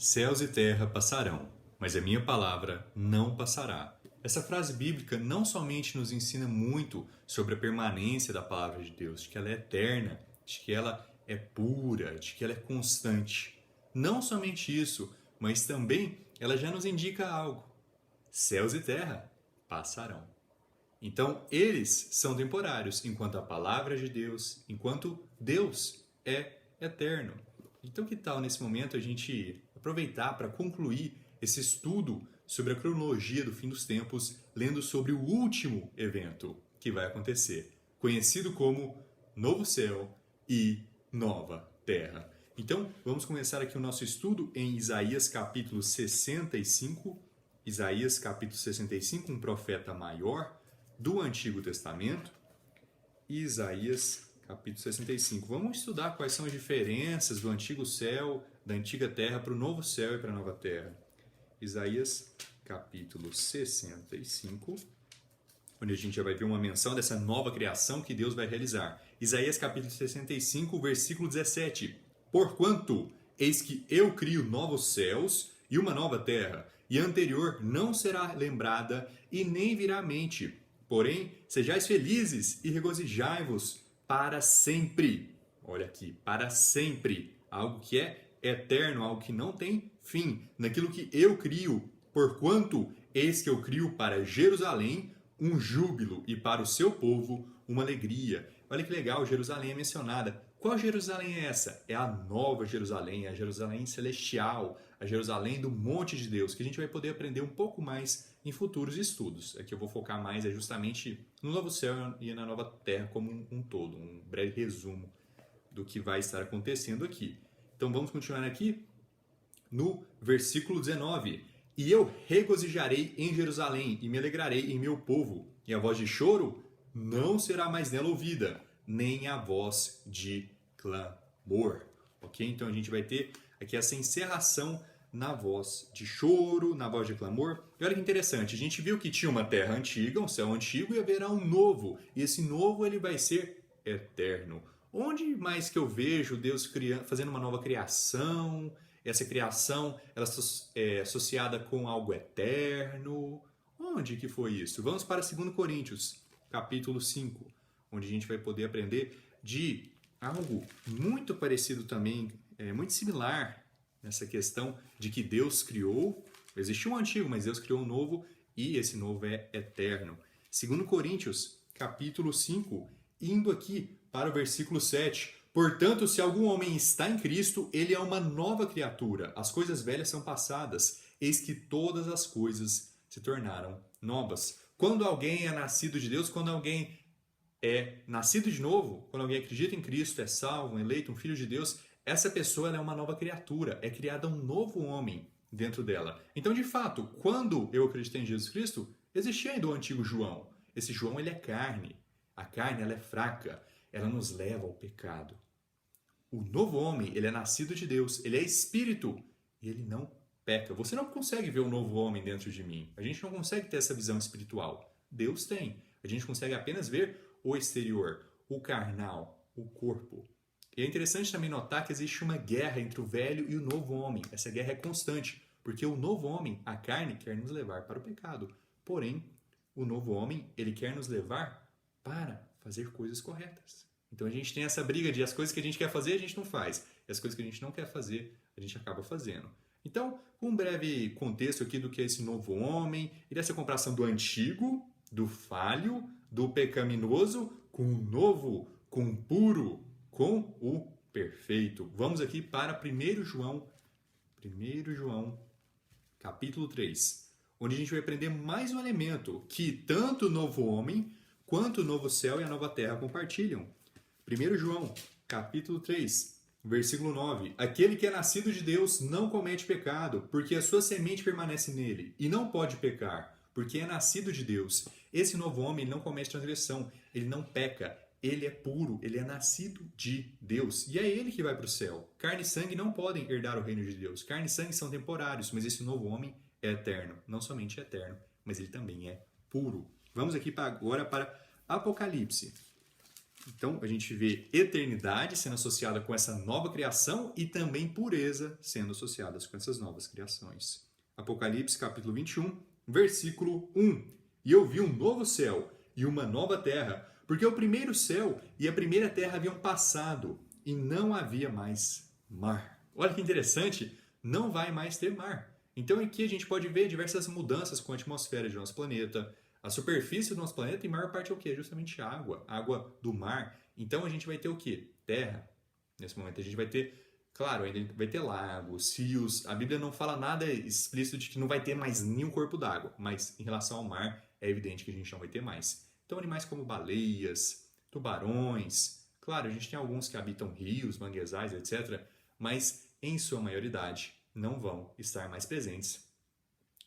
Céus e terra passarão, mas a minha palavra não passará. Essa frase bíblica não somente nos ensina muito sobre a permanência da palavra de Deus, de que ela é eterna, de que ela é pura, de que ela é constante. Não somente isso, mas também ela já nos indica algo. Céus e terra passarão. Então, eles são temporários, enquanto a palavra de Deus, enquanto Deus é eterno. Então, que tal nesse momento a gente aproveitar para concluir esse estudo sobre a cronologia do fim dos tempos, lendo sobre o último evento que vai acontecer, conhecido como Novo Céu e Nova Terra. Então, vamos começar aqui o nosso estudo em Isaías capítulo 65. Isaías capítulo 65, um profeta maior do Antigo Testamento. Isaías capítulo 65. Vamos estudar quais são as diferenças do antigo céu, da antiga terra para o novo céu e para a nova terra. Isaías capítulo 65, onde a gente já vai ver uma menção dessa nova criação que Deus vai realizar. Isaías capítulo 65, versículo 17. Porquanto, eis que eu crio novos céus e uma nova terra, e a anterior não será lembrada e nem virá à mente. Porém, sejais felizes e regozijai-vos para sempre. Olha aqui, para sempre. Algo que é eterno, algo que não tem fim. Naquilo que eu crio, porquanto eis que eu crio para Jerusalém um júbilo e para o seu povo uma alegria. Olha que legal, Jerusalém é mencionada. Qual Jerusalém é essa? É a nova Jerusalém, a Jerusalém celestial, a Jerusalém do monte de Deus, que a gente vai poder aprender um pouco mais em futuros estudos. Aqui eu vou focar mais justamente no novo céu e na nova terra como um todo, um breve resumo do que vai estar acontecendo aqui. Então vamos continuar aqui no versículo 19. E eu regozijarei em Jerusalém e me alegrarei em meu povo, e a voz de choro não será mais nela ouvida, nem a voz de clamor. Ok? Então a gente vai ter aqui essa encerração na voz de choro, na voz de clamor. E olha que interessante, a gente viu que tinha uma terra antiga, um céu antigo, e haverá um novo. E esse novo ele vai ser eterno. Onde mais que eu vejo Deus fazendo uma nova criação? Essa criação ela é associada com algo eterno. Onde que foi isso? Vamos para 2 Coríntios, capítulo 5, onde a gente vai poder aprender de algo muito parecido também, muito similar nessa questão de que Deus criou, existiu um antigo, mas Deus criou um novo e esse novo é eterno. 2 Coríntios, capítulo 5, indo aqui para o versículo 7. Portanto, se algum homem está em Cristo, ele é uma nova criatura. As coisas velhas são passadas, eis que todas as coisas se tornaram novas. Quando alguém é nascido de Deus, quando alguém é nascido de novo, quando alguém acredita em Cristo, é salvo, é eleito, um filho de Deus, essa pessoa ela é uma nova criatura, é criada um novo homem dentro dela. Então, de fato, quando eu acreditei em Jesus Cristo, existia ainda o antigo João. Esse João ele é carne. A carne ela é fraca, ela nos leva ao pecado. O novo homem, ele é nascido de Deus, ele é espírito e ele não peca. Você não consegue ver o novo homem dentro de mim. A gente não consegue ter essa visão espiritual. Deus tem. A gente consegue apenas ver o exterior, o carnal, o corpo. E é interessante também notar que existe uma guerra entre o velho e o novo homem. Essa guerra é constante, porque o novo homem, a carne, quer nos levar para o pecado. Porém, o novo homem, ele quer nos levar para fazer coisas corretas. Então a gente tem essa briga de as coisas que a gente quer fazer, a gente não faz. E as coisas que a gente não quer fazer, a gente acaba fazendo. Então, um breve contexto aqui do que é esse novo homem e dessa comparação do antigo, do falho, do pecaminoso com o novo, com o puro, com o perfeito. Vamos aqui para 1 João, capítulo 3, onde a gente vai aprender mais um elemento que tanto o novo homem quanto o novo céu e a nova terra compartilham. 1 João, capítulo 3, versículo 9. Aquele que é nascido de Deus não comete pecado, porque a sua semente permanece nele, e não pode pecar, porque é nascido de Deus. Esse novo homem não comete transgressão, ele não peca, ele é puro, ele é nascido de Deus. E é ele que vai para o céu. Carne e sangue não podem herdar o reino de Deus. Carne e sangue são temporários, mas esse novo homem é eterno. Não somente é eterno, mas ele também é puro. Vamos aqui agora para Apocalipse. Então, a gente vê eternidade sendo associada com essa nova criação e também pureza sendo associadas com essas novas criações. Apocalipse, capítulo 21, versículo 1. E eu vi um novo céu e uma nova terra, porque o primeiro céu e a primeira terra haviam passado e não havia mais mar. Olha que interessante, não vai mais ter mar. Então aqui a gente pode ver diversas mudanças com a atmosfera de nosso planeta. A superfície do nosso planeta, em maior parte, é o quê? Justamente água, água do mar. Então a gente vai ter o quê? Terra. Nesse momento a gente vai ter, claro, ainda vai ter lagos, rios. A Bíblia não fala nada explícito de que não vai ter mais nenhum corpo d'água, mas em relação ao mar, é evidente que a gente não vai ter mais. Então animais como baleias, tubarões, claro, a gente tem alguns que habitam rios, manguezais, etc., mas em sua maioridade não vão estar mais presentes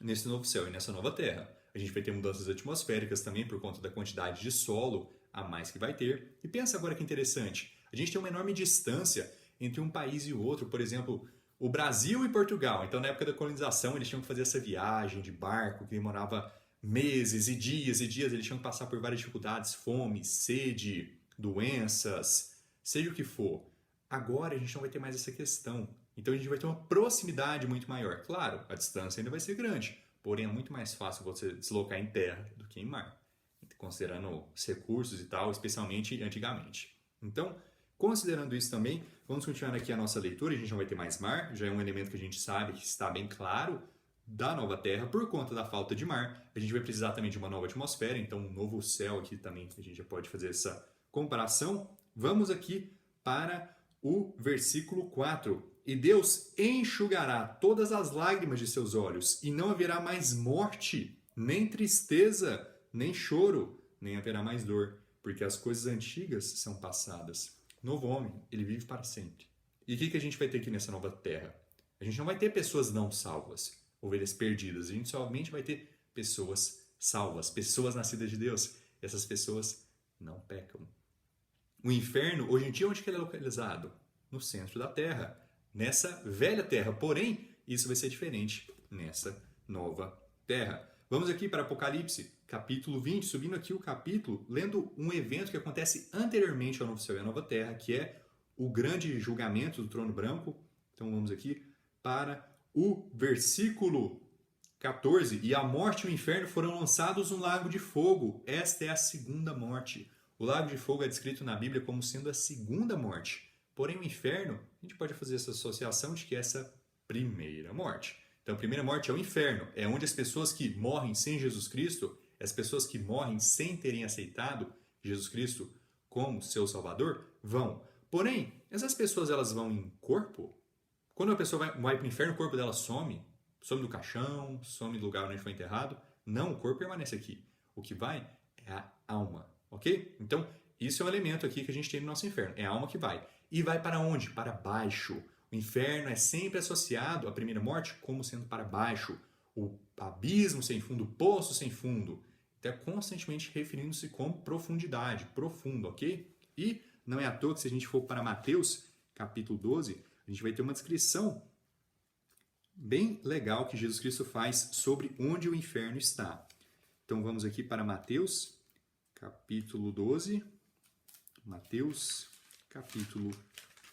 nesse novo céu e nessa nova terra. A gente vai ter mudanças atmosféricas também por conta da quantidade de solo a mais que vai ter. E pensa agora que interessante, a gente tem uma enorme distância entre um país e o outro, por exemplo, o Brasil e Portugal. Então, na época da colonização, eles tinham que fazer essa viagem de barco que demorava meses e dias, eles tinham que passar por várias dificuldades, fome, sede, doenças, seja o que for. Agora a gente não vai ter mais essa questão. Então a gente vai ter uma proximidade muito maior. Claro, a distância ainda vai ser grande, porém é muito mais fácil você deslocar em terra do que em mar, considerando os recursos e tal, especialmente antigamente. Então, considerando isso também, vamos continuar aqui a nossa leitura. A gente não vai ter mais mar, já é um elemento que a gente sabe que está bem claro da nova terra por conta da falta de mar. A gente vai precisar também de uma nova atmosfera, então um novo céu aqui também, a gente já pode fazer essa comparação. Vamos aqui para o versículo 4. E Deus enxugará todas as lágrimas de seus olhos, e não haverá mais morte, nem tristeza, nem choro, nem haverá mais dor, porque as coisas antigas são passadas. Novo homem, ele vive para sempre. E o que a gente vai ter aqui nessa nova terra? A gente não vai ter pessoas não salvas, ovelhas perdidas. A gente somente vai ter pessoas salvas, pessoas nascidas de Deus. E essas pessoas não pecam. O inferno, hoje em dia, onde que ele é localizado? No centro da terra, nessa velha terra. Porém, isso vai ser diferente nessa nova terra. Vamos aqui para Apocalipse, capítulo 20, subindo aqui o capítulo, lendo um evento que acontece anteriormente ao novo céu e à nova terra, que é o grande julgamento do trono branco. Então vamos aqui para o versículo 14. E a morte e o inferno foram lançados no lago de fogo. Esta é a segunda morte. O lago de fogo é descrito na Bíblia como sendo a segunda morte. Porém, o inferno, a gente pode fazer essa associação de que é essa primeira morte. Então, a primeira morte é o inferno. É onde as pessoas que morrem sem Jesus Cristo, as pessoas que morrem sem terem aceitado Jesus Cristo como seu Salvador, vão. Porém, essas pessoas elas vão em corpo? Quando a pessoa vai para o inferno, o corpo dela some do caixão, some do lugar onde foi enterrado. Não, o corpo permanece aqui. O que vai é a alma, ok? Então, isso é um elemento aqui que a gente tem no nosso inferno. É a alma que vai. E vai para onde? Para baixo. O inferno é sempre associado à primeira morte como sendo para baixo. O abismo sem fundo, o poço sem fundo. Então, é constantemente referindo-se como profundidade, profundo, ok? E não é à toa que se a gente for para Mateus, capítulo 12, a gente vai ter uma descrição bem legal que Jesus Cristo faz sobre onde o inferno está. Então vamos aqui para Mateus, capítulo 12. Mateus, capítulo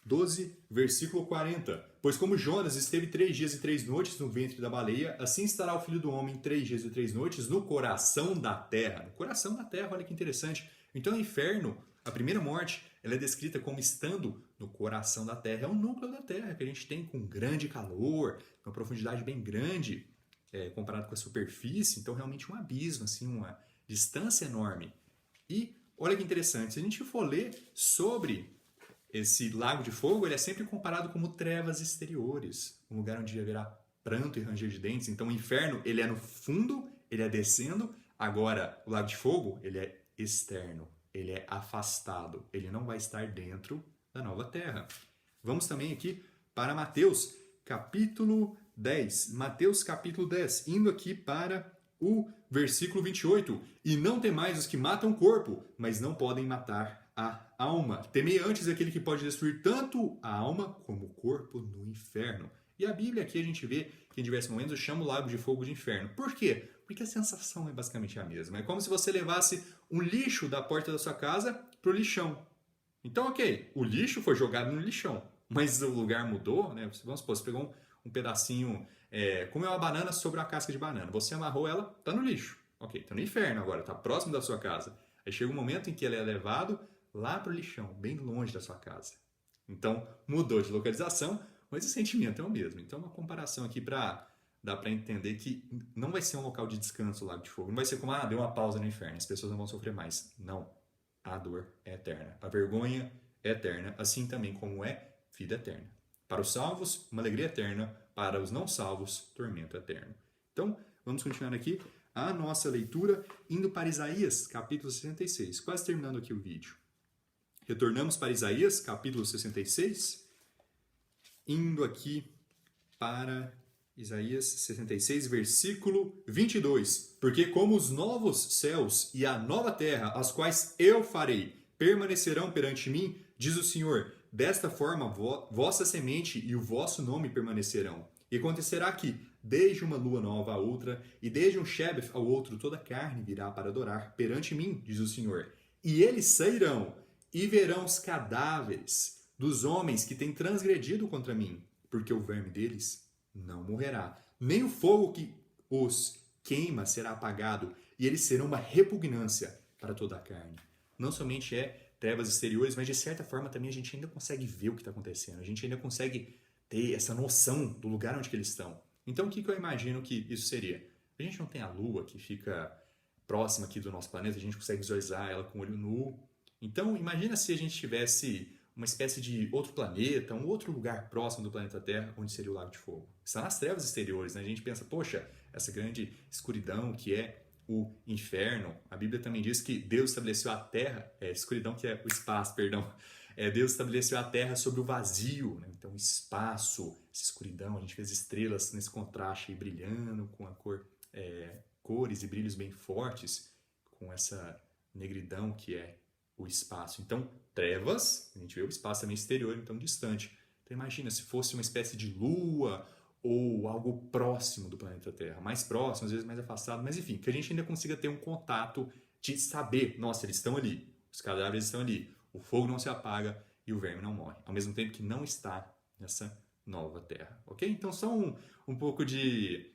12, versículo 40. Pois como Jonas esteve 3 dias e 3 noites no ventre da baleia, assim estará o Filho do Homem 3 dias e 3 noites no coração da terra. No coração da terra, olha que interessante. Então o inferno, a primeira morte, ela é descrita como estando no coração da terra. É o núcleo da terra que a gente tem com grande calor, uma profundidade bem grande, comparado com a superfície. Então realmente um abismo, assim, uma distância enorme. E olha que interessante, se a gente for ler sobre esse lago de fogo, ele é sempre comparado como trevas exteriores, um lugar onde haverá pranto e ranger de dentes. Então o inferno, ele é no fundo, ele é descendo. Agora, o lago de fogo, ele é externo, ele é afastado, ele não vai estar dentro da nova terra. Vamos também aqui para Mateus, capítulo 10. Mateus, capítulo 10, indo aqui para o versículo 28. E não temais os que matam o corpo, mas não podem matar a alma. Temei antes aquele que pode destruir tanto a alma como o corpo no inferno. E a Bíblia aqui a gente vê que em diversos momentos chama o lago de fogo de inferno. Por quê? Porque a sensação é basicamente a mesma. É como se você levasse um lixo da porta da sua casa para o lixão. Então, ok, o lixo foi jogado no lixão, mas o lugar mudou, né? Vamos supor, você pegou um pedacinho, comeu uma banana sobre uma casca de banana, você amarrou ela, tá no lixo. Ok, tá no inferno agora, tá próximo da sua casa. Aí chega um momento em que ele é levado lá pro lixão, bem longe da sua casa. Então, mudou de localização, mas o sentimento é o mesmo. Então, uma comparação aqui dá para entender que não vai ser um local de descanso o lago de fogo. Não vai ser como, deu uma pausa no inferno, as pessoas não vão sofrer mais. Não. A dor é eterna. A vergonha é eterna, assim também como é vida eterna. Para os salvos, uma alegria eterna. Para os não salvos, tormento eterno. Então, vamos continuar aqui a nossa leitura, indo para Isaías, capítulo 66. Quase terminando aqui o vídeo. Retornamos para Isaías, capítulo 66, indo aqui para Isaías 66, versículo 22. Porque como os novos céus e a nova terra, as quais eu farei, permanecerão perante mim, diz o Senhor, desta forma vossa semente e o vosso nome permanecerão. E acontecerá que, desde uma lua nova a outra, e desde um Shebeth ao outro, toda carne virá para adorar perante mim, diz o Senhor. E eles sairão e verão os cadáveres dos homens que têm transgredido contra mim, porque o verme deles não morrerá, nem o fogo que os queima será apagado, e eles serão uma repugnância para toda a carne. Não somente trevas exteriores, mas de certa forma também a gente ainda consegue ver o que está acontecendo, a gente ainda consegue ter essa noção do lugar onde que eles estão. Então o que eu imagino que isso seria? A gente não tem a Lua que fica próxima aqui do nosso planeta, a gente consegue visualizar ela com o olho nu. Então imagina se a gente tivesse uma espécie de outro planeta, um outro lugar próximo do planeta Terra, onde seria o Lago de Fogo. Está nas trevas exteriores, né? A gente pensa, poxa, essa grande escuridão que é o inferno. A Bíblia também diz que Deus estabeleceu a terra, escuridão que é o espaço, perdão. Deus estabeleceu a terra sobre o vazio, né? Então espaço, essa escuridão, a gente vê as estrelas nesse contraste aí, brilhando com a cores e brilhos bem fortes, com essa negridão que é o espaço. Então, trevas, a gente vê o espaço também exterior, então distante. Então imagina se fosse uma espécie de lua ou algo próximo do planeta Terra, mais próximo, às vezes mais afastado, mas enfim, que a gente ainda consiga ter um contato de saber, nossa, eles estão ali, os cadáveres estão ali, o fogo não se apaga e o verme não morre, ao mesmo tempo que não está nessa nova Terra, ok? Então são um pouco de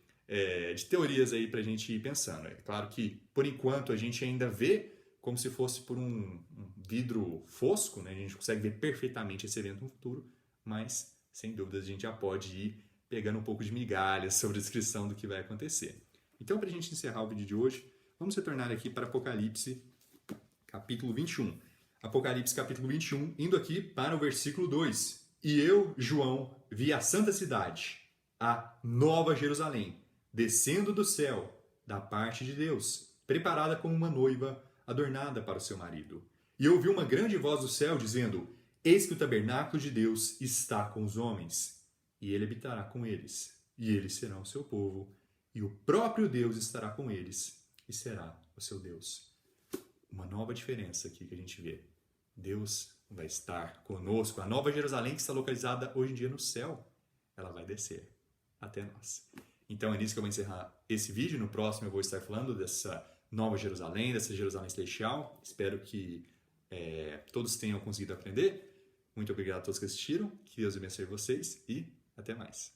teorias aí pra gente ir pensando. É claro que, por enquanto, a gente ainda vê como se fosse por um vidro fosco, né? A gente consegue ver perfeitamente esse evento no futuro, mas, sem dúvidas, a gente já pode ir pegando um pouco de migalhas sobre a descrição do que vai acontecer. Então, para a gente encerrar o vídeo de hoje, vamos retornar aqui para Apocalipse, capítulo 21. Apocalipse, capítulo 21, indo aqui para o versículo 2. E eu, João, vi a santa cidade, a Nova Jerusalém, descendo do céu, da parte de Deus, preparada como uma noiva adornada para o seu marido. E ouvi uma grande voz do céu dizendo: Eis que o tabernáculo de Deus está com os homens, e ele habitará com eles, e eles serão o seu povo, e o próprio Deus estará com eles, e será o seu Deus. Uma nova diferença aqui que a gente vê. Deus vai estar conosco. A Nova Jerusalém, que está localizada hoje em dia no céu, ela vai descer até nós. Então é nisso que eu vou encerrar esse vídeo. No próximo eu vou estar falando dessa Nova Jerusalém, dessa Jerusalém Celestial. Espero que todos tenham conseguido aprender. Muito obrigado a todos que assistiram. Que Deus abençoe vocês e até mais.